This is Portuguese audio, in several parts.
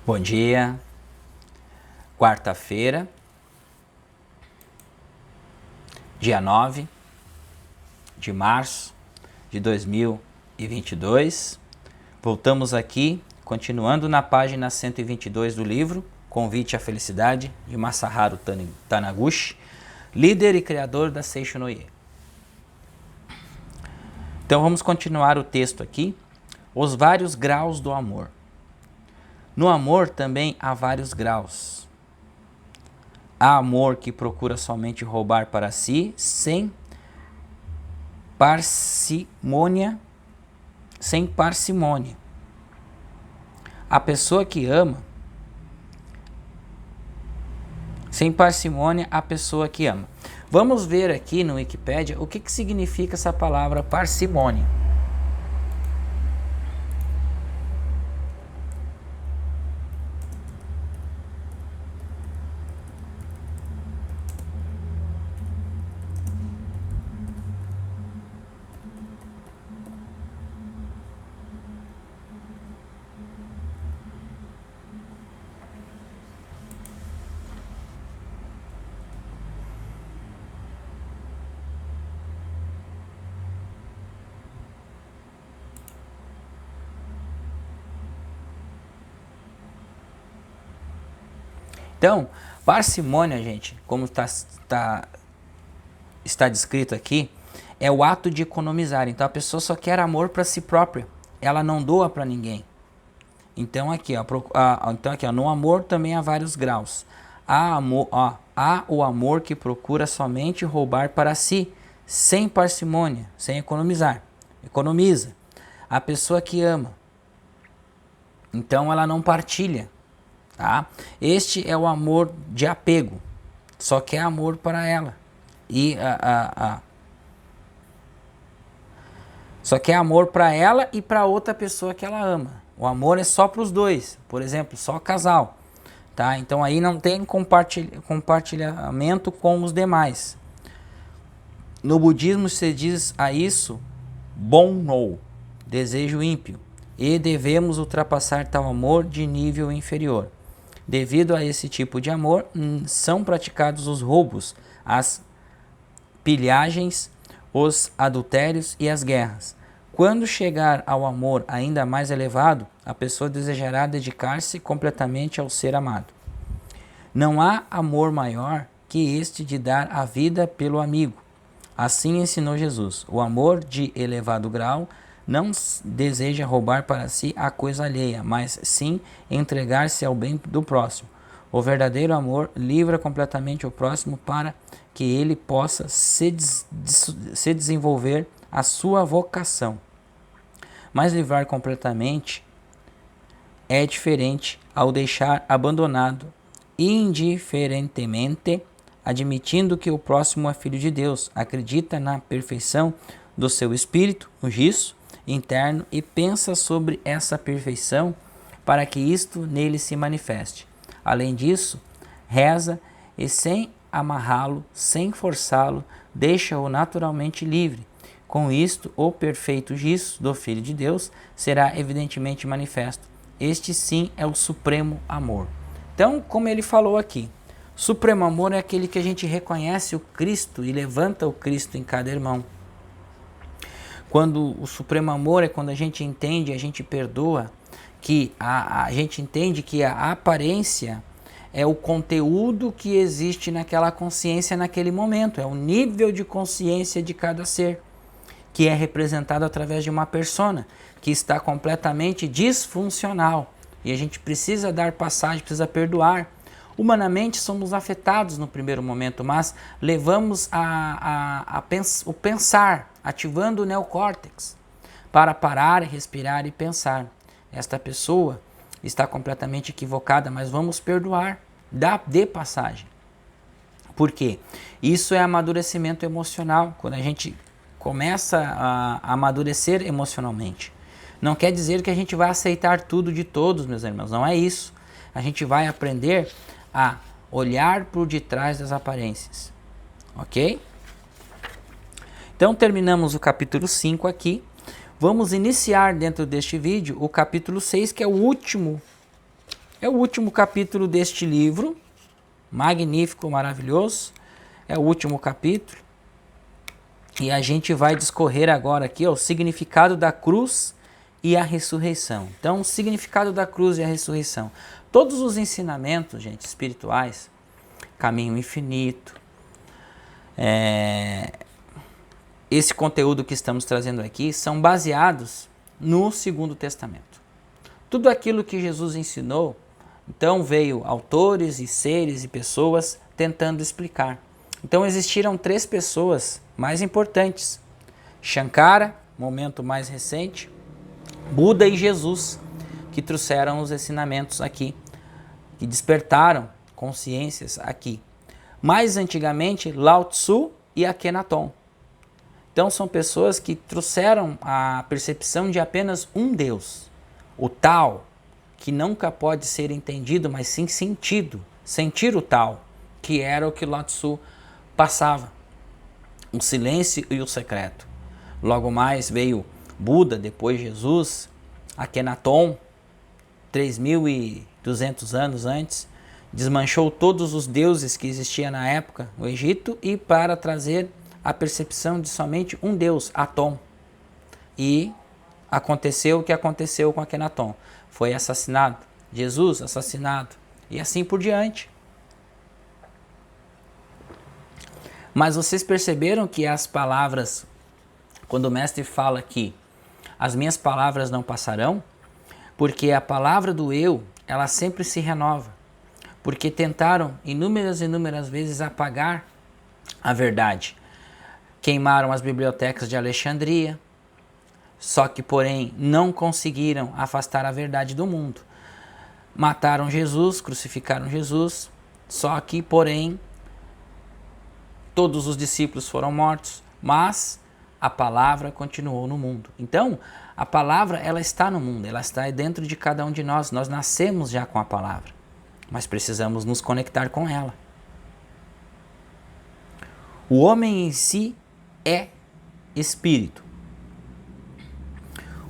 Bom dia, quarta-feira, dia 9 de março de 2022. Voltamos aqui, continuando na página 122 do livro Convite à Felicidade, de Masaharu Taniguchi, líder e criador da Seisho no Ie. Então vamos continuar o texto aqui, os vários graus do amor. No amor também há vários graus. Há amor que procura somente roubar para si, sem parcimônia. A pessoa que ama, sem parcimônia, a pessoa que ama. Vamos ver aqui no Wikipedia o que significa essa palavra parcimônia. Então, parcimônia, gente, como está descrito aqui, é o ato de economizar. Então, a pessoa só quer amor para si própria. Ela não doa para ninguém. Então, aqui, no amor também há vários graus. Há o amor que procura somente roubar para si, sem parcimônia, sem economizar. Economiza. A pessoa que ama. Então, ela não partilha. Tá? Este é o amor de apego, só quer amor para ela só quer amor para ela e para outra pessoa que ela ama. O amor é só para os dois, por exemplo, só casal, tá? Então aí não tem compartilhamento com os demais. No budismo se diz a isso bon-no, desejo ímpio, e devemos ultrapassar tal amor de nível inferior. Devido a esse tipo de amor, são praticados os roubos, as pilhagens, os adultérios e as guerras. Quando chegar ao amor ainda mais elevado, a pessoa desejará dedicar-se completamente ao ser amado. Não há amor maior que este de dar a vida pelo amigo. Assim ensinou Jesus. O amor de elevado grau não deseja roubar para si a coisa alheia, mas sim entregar-se ao bem do próximo. O verdadeiro amor livra completamente o próximo para que ele possa se desenvolver a sua vocação. Mas livrar completamente é diferente ao deixar abandonado indiferentemente, admitindo que o próximo é filho de Deus, acredita na perfeição do seu espírito, o juízo interno, e pensa sobre essa perfeição para que isto nele se manifeste. Além disso, reza e, sem amarrá-lo, sem forçá-lo, deixa-o naturalmente livre. Com isto, o perfeito juízo do Filho de Deus será evidentemente manifesto. Este sim é o supremo amor. Então, como ele falou aqui, supremo amor é aquele que a gente reconhece o Cristo e levanta o Cristo em cada irmão. Quando o supremo amor é quando a gente entende, a gente perdoa, que a gente entende que a aparência é o conteúdo que existe naquela consciência naquele momento, é o nível de consciência de cada ser, que é representado através de uma persona, que está completamente disfuncional. E a gente precisa dar passagem, precisa perdoar. Humanamente somos afetados no primeiro momento, mas levamos o pensar, ativando o neocórtex, para parar, respirar e pensar. Esta pessoa está completamente equivocada, mas vamos perdoar, dê passagem. Por quê? Isso é amadurecimento emocional, quando a gente começa a amadurecer emocionalmente. Não quer dizer que a gente vai aceitar tudo de todos, meus irmãos, não é isso. A gente vai aprender a olhar por detrás das aparências, ok? Então terminamos o capítulo 5 aqui. Vamos iniciar dentro deste vídeo o capítulo 6, que é o último É o último capítulo deste livro, magnífico, maravilhoso. É o último capítulo. E a gente vai discorrer agora aqui o significado da cruz e a ressurreição. Então, o significado da cruz e a ressurreição. Todos os ensinamentos, gente, espirituais, caminho infinito, esse conteúdo que estamos trazendo aqui, são baseados no Segundo Testamento. Tudo aquilo que Jesus ensinou, então veio autores e seres e pessoas tentando explicar. Então existiram 3 pessoas mais importantes: Shankara, momento mais recente, Buda e Jesus, que trouxeram os ensinamentos aqui, que despertaram consciências aqui. Mais antigamente, Lao Tzu e Akhenaton. Então são pessoas que trouxeram a percepção de apenas um Deus, o Tao, que nunca pode ser entendido, mas sim sentido, sentir o Tao, que era o que Lao Tzu passava, o silêncio e o secreto. Logo mais veio Buda, depois Jesus, Akhenaton, 3.200 anos antes, desmanchou todos os deuses que existiam na época no Egito e para trazer a percepção de somente um Deus, Atom. E aconteceu o que aconteceu com Akhenaton. Foi assassinado. Jesus assassinado. E assim por diante. Mas vocês perceberam que as palavras, quando o mestre fala que as minhas palavras não passarão, porque a palavra do eu, ela sempre se renova. Porque tentaram inúmeras vezes apagar a verdade. Queimaram as bibliotecas de Alexandria, só que, porém, não conseguiram afastar a verdade do mundo. Mataram Jesus, crucificaram Jesus, só que, porém, todos os discípulos foram mortos, mas a palavra continuou no mundo. Então, a palavra, ela está no mundo, ela está dentro de cada um de nós. Nós nascemos já com a palavra, mas precisamos nos conectar com ela. O homem em si é espírito.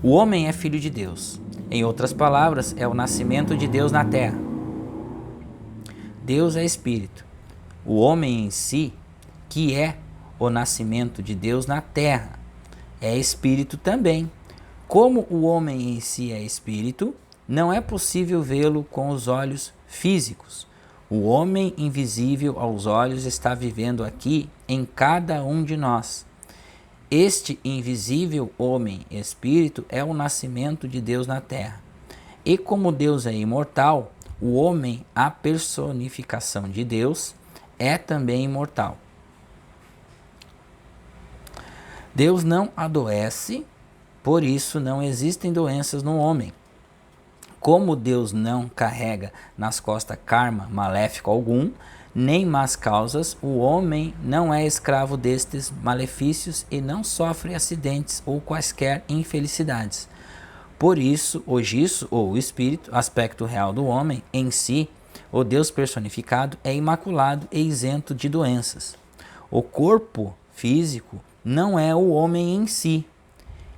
O homem é filho de Deus. Em outras palavras, é o nascimento de Deus na terra. Deus é espírito. O homem em si, que é o nascimento de Deus na terra, é espírito também. Como o homem em si é espírito, não é possível vê-lo com os olhos físicos. O homem invisível aos olhos está vivendo aqui em cada um de nós. Este invisível homem espírito é o nascimento de Deus na terra. E como Deus é imortal, o homem, a personificação de Deus, é também imortal. Deus não adoece, por isso não existem doenças no homem. Como Deus não carrega nas costas karma maléfico algum, nem más causas, o homem não é escravo destes malefícios e não sofre acidentes ou quaisquer infelicidades. Por isso, o gisso, ou o espírito, aspecto real do homem, em si, o Deus personificado, é imaculado e isento de doenças. O corpo físico não é o homem em si.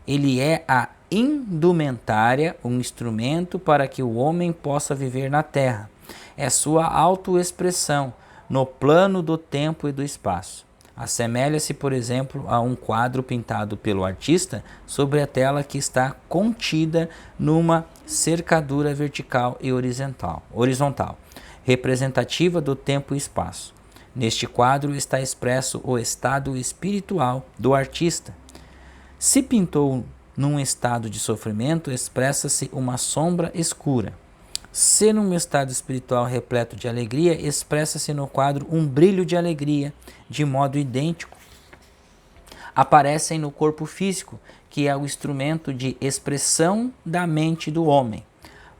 Ele é a indumentária, um instrumento para que o homem possa viver na terra. É sua autoexpressão no plano do tempo e do espaço. Assemelha-se, por exemplo, a um quadro pintado pelo artista sobre a tela que está contida numa cercadura vertical e horizontal, representativa do tempo e espaço. Neste quadro está expresso o estado espiritual do artista. Se pintou num estado de sofrimento, expressa-se uma sombra escura. Se num estado espiritual repleto de alegria, expressa-se no quadro um brilho de alegria, de modo idêntico. Aparecem no corpo físico, que é o instrumento de expressão da mente do homem.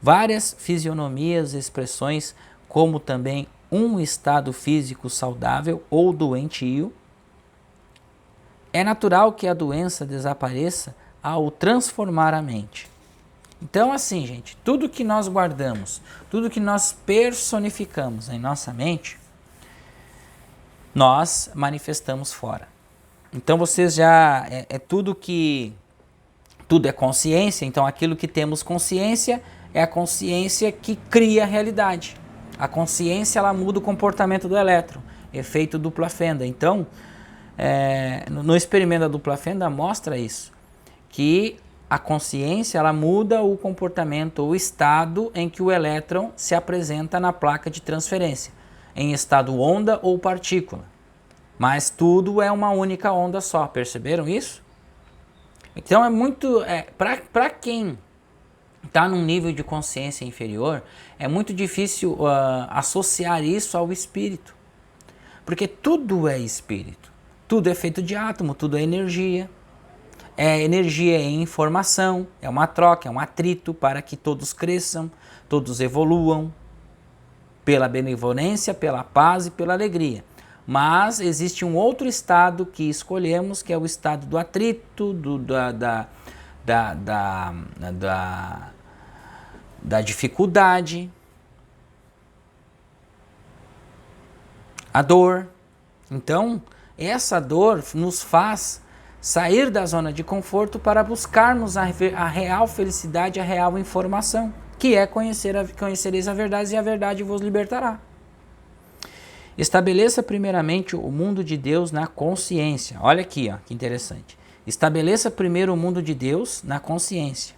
Várias fisionomias e expressões, como também um estado físico saudável ou doentio. É natural que a doença desapareça ao transformar a mente. Então, assim, gente, tudo que nós guardamos, tudo que nós personificamos em nossa mente, nós manifestamos fora. Então, vocês já... tudo é consciência, então aquilo que temos consciência é a consciência que cria a realidade. A consciência, ela muda o comportamento do elétron, efeito dupla fenda. Então, no experimento da dupla fenda mostra isso, que a consciência, ela muda o comportamento, o estado em que o elétron se apresenta na placa de transferência, em estado onda ou partícula. Mas tudo é uma única onda só, perceberam isso? Então é muito, para quem está num nível de consciência inferior, é muito difícil associar isso ao espírito. Porque tudo é espírito. Tudo é feito de átomo, tudo é energia. Energia é informação, é uma troca, é um atrito para que todos cresçam, todos evoluam, pela benevolência, pela paz e pela alegria. Mas existe um outro estado que escolhemos, que é o estado do atrito, da dificuldade, a dor. Então, essa dor nos faz sair da zona de conforto para buscarmos a real felicidade, a real informação, que é conhecereis a verdade e a verdade vos libertará. Estabeleça primeiramente o mundo de Deus na consciência. Olha aqui, ó, que interessante. Estabeleça primeiro o mundo de Deus na consciência.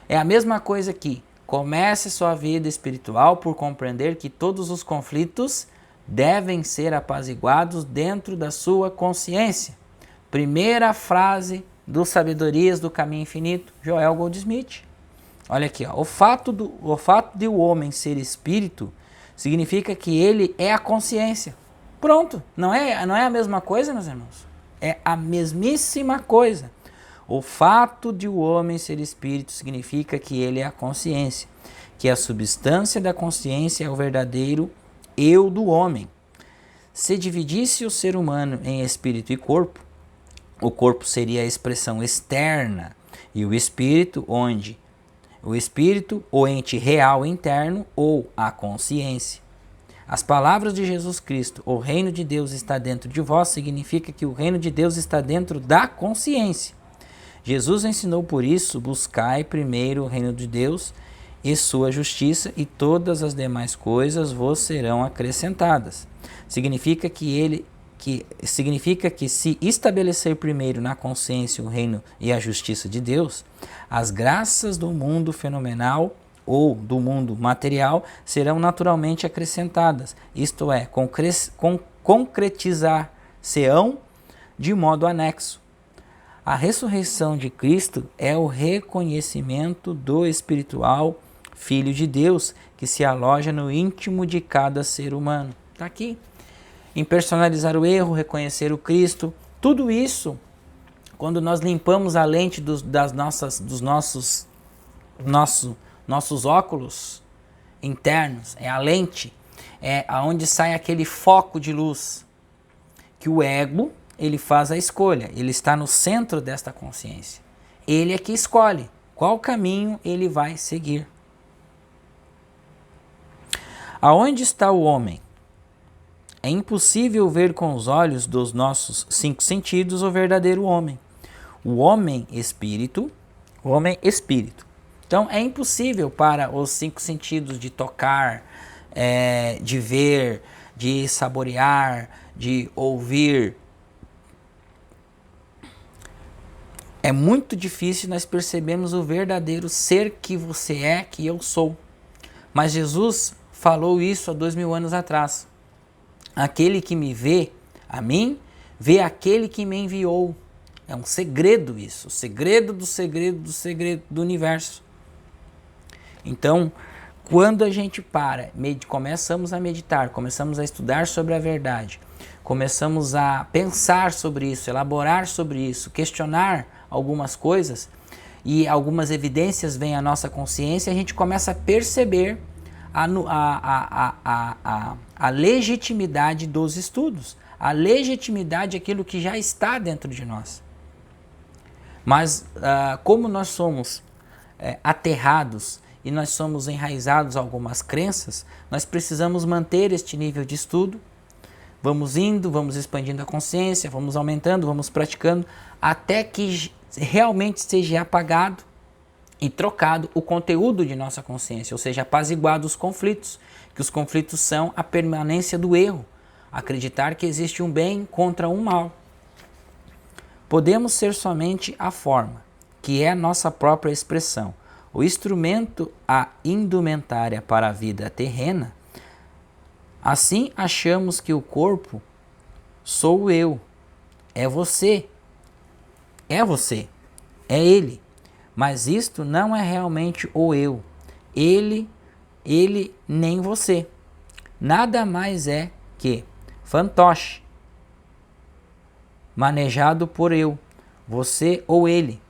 É a mesma coisa que comece sua vida espiritual por compreender que todos os conflitos devem ser apaziguados dentro da sua consciência. Primeira frase do Sabedorias do Caminho Infinito, Joel Goldsmith. Olha aqui, ó, o fato de o homem ser espírito significa que ele é a consciência. Pronto, não é a mesma coisa, meus irmãos? É a mesmíssima coisa. O fato de o homem ser espírito significa que ele é a consciência, que a substância da consciência é o verdadeiro eu do homem. Se dividisse o ser humano em espírito e corpo, o corpo seria a expressão externa e o espírito, o ente real interno ou a consciência. As palavras de Jesus Cristo, o reino de Deus está dentro de vós, significa que o reino de Deus está dentro da consciência. Jesus ensinou por isso, buscai primeiro o reino de Deus e sua justiça, e todas as demais coisas vos serão acrescentadas. Significa que se estabelecer primeiro na consciência o reino e a justiça de Deus, as graças do mundo fenomenal ou do mundo material serão naturalmente acrescentadas, isto é, concretizar-se-ão de modo anexo. A ressurreição de Cristo é o reconhecimento do espiritual Filho de Deus que se aloja no íntimo de cada ser humano. Está aqui. Impersonalizar o erro, reconhecer o Cristo, tudo isso, quando nós limpamos a lente dos nossos óculos internos, é a lente, é aonde sai aquele foco de luz, que o ego, ele faz a escolha, ele está no centro desta consciência. Ele é que escolhe qual caminho ele vai seguir. Aonde está o homem? É impossível ver com os olhos dos nossos 5 sentidos o verdadeiro homem. O homem espírito. Então é impossível para os 5 sentidos de tocar, de ver, de saborear, de ouvir. É muito difícil nós percebermos o verdadeiro ser que você é, que eu sou. Mas Jesus falou isso há 2000 anos atrás. Aquele que me vê, a mim, vê aquele que me enviou. É um segredo isso, o segredo do segredo do segredo do universo. Então, quando a gente começamos a meditar, começamos a estudar sobre a verdade, começamos a pensar sobre isso, elaborar sobre isso, questionar algumas coisas e algumas evidências vêm à nossa consciência, a gente começa a perceber a legitimidade dos estudos, a legitimidade daquilo que já está dentro de nós. Mas como nós somos aterrados e nós somos enraizados a algumas crenças, nós precisamos manter este nível de estudo. Vamos indo, vamos expandindo a consciência, vamos aumentando, vamos praticando, até que realmente seja apagado e trocado o conteúdo de nossa consciência, ou seja, apaziguado os conflitos, que os conflitos são a permanência do erro, acreditar que existe um bem contra um mal. Podemos ser somente a forma, que é a nossa própria expressão, o instrumento, a indumentária para a vida terrena. Assim achamos que o corpo sou eu, é você, é ele. Mas isto não é realmente o eu, ele nem você. Nada mais é que fantoche, manejado por eu, você ou ele.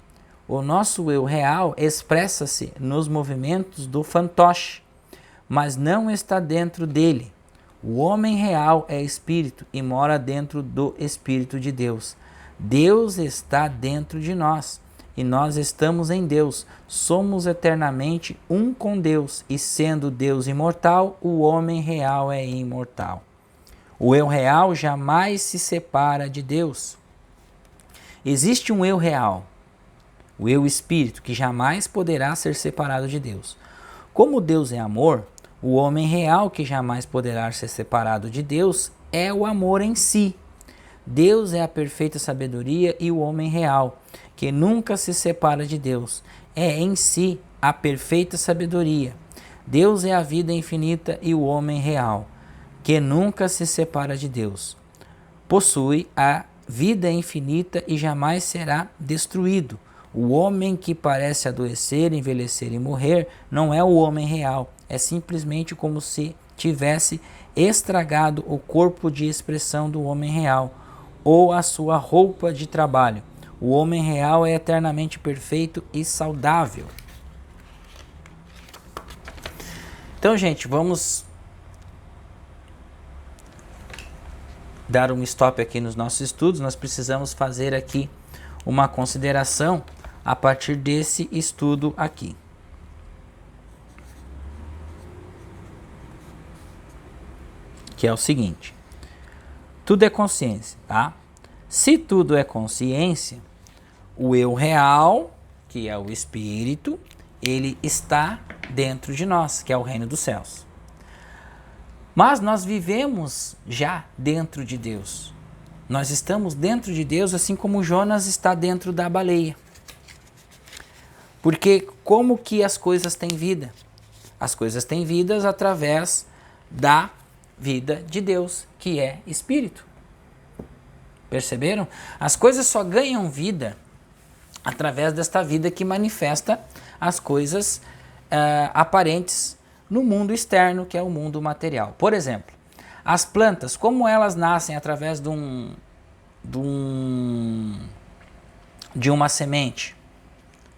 O nosso eu real expressa-se nos movimentos do fantoche, mas não está dentro dele. O homem real é espírito e mora dentro do Espírito de Deus. Deus está dentro de nós e nós estamos em Deus. Somos eternamente um com Deus e, sendo Deus imortal, o homem real é imortal. O eu real jamais se separa de Deus. Existe um eu real, o eu espírito, que jamais poderá ser separado de Deus. Como Deus é amor, o homem real que jamais poderá ser separado de Deus é o amor em si. Deus é a perfeita sabedoria e o homem real, que nunca se separa de Deus, é em si a perfeita sabedoria. Deus é a vida infinita e o homem real, que nunca se separa de Deus, possui a vida infinita e jamais será destruído. O homem que parece adoecer, envelhecer e morrer não é o homem real, é simplesmente como se tivesse estragado o corpo de expressão do homem real ou a sua roupa de trabalho. O homem real é eternamente perfeito e saudável. Então, gente, vamos dar um stop aqui nos nossos estudos. Nós precisamos fazer aqui uma consideração a partir desse estudo aqui. Que é o seguinte: tudo é consciência, tá? Se tudo é consciência, o eu real, que é o espírito, ele está dentro de nós, que é o reino dos céus. Mas nós vivemos já dentro de Deus. Nós estamos dentro de Deus, assim como Jonas está dentro da baleia. Porque como que as coisas têm vida? As coisas têm vida através da vida de Deus, que é espírito. Perceberam? As coisas só ganham vida através desta vida que manifesta as coisas aparentes no mundo externo, que é o mundo material. Por exemplo, as plantas, como elas nascem através de uma semente?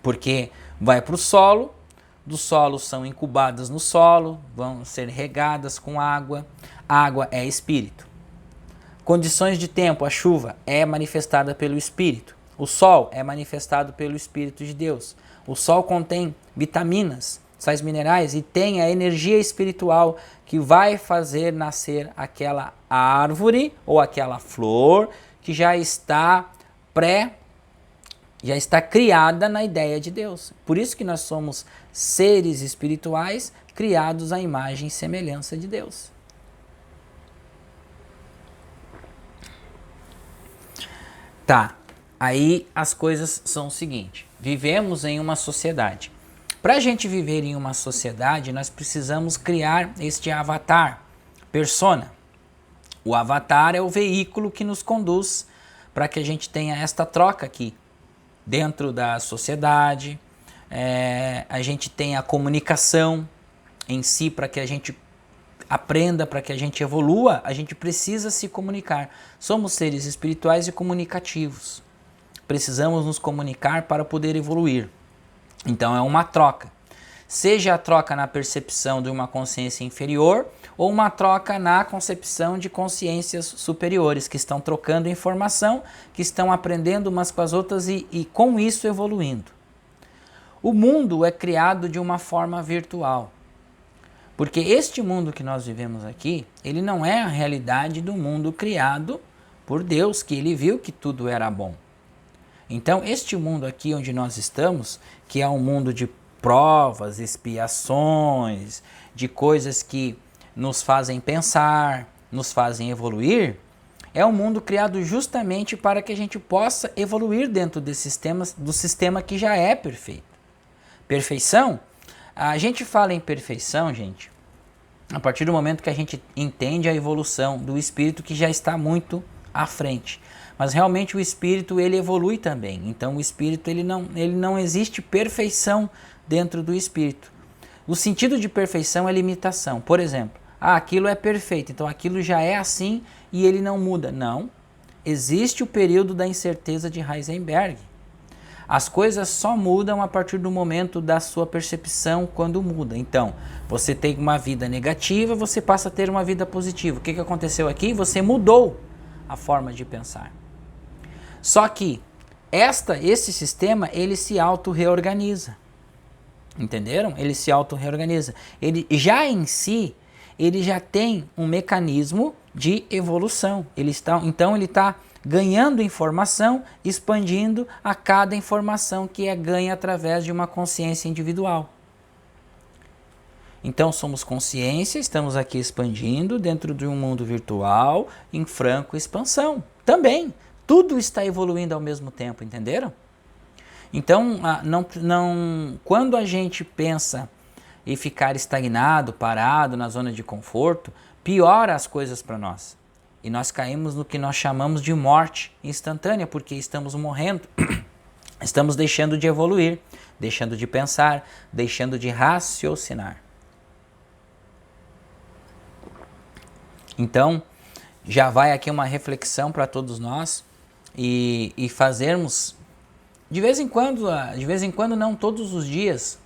Porque vai para o solo, do solo são incubadas no solo, vão ser regadas com água. A água é espírito. Condições de tempo, a chuva é manifestada pelo espírito. O sol é manifestado pelo Espírito de Deus. O sol contém vitaminas, sais minerais e tem a energia espiritual que vai fazer nascer aquela árvore ou aquela flor que já está criada na ideia de Deus. Por isso que nós somos seres espirituais criados à imagem e semelhança de Deus. Tá, aí as coisas são o seguinte: vivemos em uma sociedade. Para a gente viver em uma sociedade, nós precisamos criar este avatar, persona. O avatar é o veículo que nos conduz para que a gente tenha esta troca aqui dentro da sociedade. A gente tenha a comunicação em si para que a gente aprenda, para que a gente evolua, a gente precisa se comunicar. Somos seres espirituais e comunicativos. Precisamos nos comunicar para poder evoluir. Então é uma troca. Seja a troca na percepção de uma consciência inferior ou uma troca na concepção de consciências superiores que estão trocando informação, que estão aprendendo umas com as outras e com isso evoluindo. O mundo é criado de uma forma virtual. Porque este mundo que nós vivemos aqui, ele não é a realidade do mundo criado por Deus, que ele viu que tudo era bom. Então, este mundo aqui onde nós estamos, que é um mundo de provas, expiações, de coisas que nos fazem pensar, nos fazem evoluir, é um mundo criado justamente para que a gente possa evoluir dentro do sistema que já é perfeito. Perfeição, a gente fala em perfeição, gente, a partir do momento que a gente entende a evolução do espírito que já está muito à frente. Mas realmente o espírito ele evolui também. Então o espírito ele não existe perfeição dentro do espírito. O sentido de perfeição é limitação. Por exemplo, aquilo é perfeito, então aquilo já é assim e ele não muda. Não. Existe o período da incerteza de Heisenberg. As coisas só mudam a partir do momento da sua percepção quando muda. Então, você tem uma vida negativa, você passa a ter uma vida positiva. O que aconteceu aqui? Você mudou a forma de pensar. Só que esse sistema, ele se auto-reorganiza. Entenderam? Ele se auto-reorganiza. Ele já em si, ele já tem um mecanismo de evolução. Então ele está ganhando informação, expandindo a cada informação que é ganha através de uma consciência individual. Então somos consciência, estamos aqui expandindo dentro de um mundo virtual em franca expansão. Também, tudo está evoluindo ao mesmo tempo, entenderam? Então, quando a gente pensa em ficar estagnado, parado na zona de conforto, piora as coisas para nós. E nós caímos no que nós chamamos de morte instantânea, porque estamos morrendo, estamos deixando de evoluir, deixando de pensar, deixando de raciocinar. Então, já vai aqui uma reflexão para todos nós e fazermos, de vez em quando não todos os dias,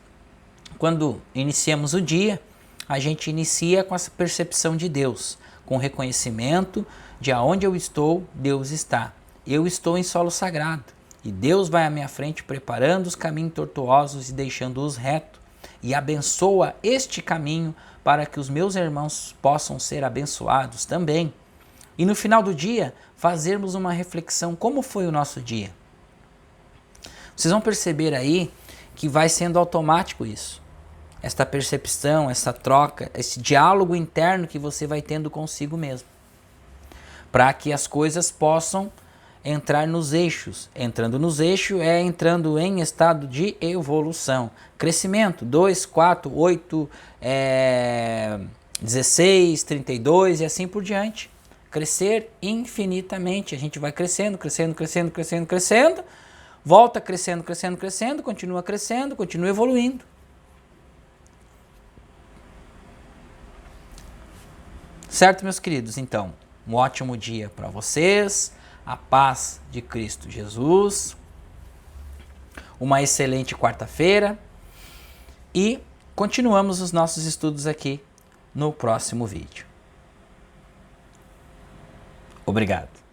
quando iniciamos o dia, a gente inicia com essa percepção de Deus, com reconhecimento de aonde eu estou, Deus está. Eu estou em solo sagrado e Deus vai à minha frente preparando os caminhos tortuosos e deixando-os retos e abençoa este caminho para que os meus irmãos possam ser abençoados também. E no final do dia, fazermos uma reflexão, como foi o nosso dia? Vocês vão perceber aí que vai sendo automático isso. Esta percepção, essa troca, esse diálogo interno que você vai tendo consigo mesmo. Para que as coisas possam entrar nos eixos. Entrando nos eixos é entrando em estado de evolução. Crescimento, 2, 4, 8, 16, 32 e assim por diante. Crescer infinitamente. A gente vai crescendo, crescendo, crescendo, crescendo, crescendo. Volta crescendo, crescendo, crescendo, continua evoluindo. Certo, meus queridos? Então, um ótimo dia para vocês, a paz de Cristo Jesus, uma excelente quarta-feira e continuamos os nossos estudos aqui no próximo vídeo. Obrigado.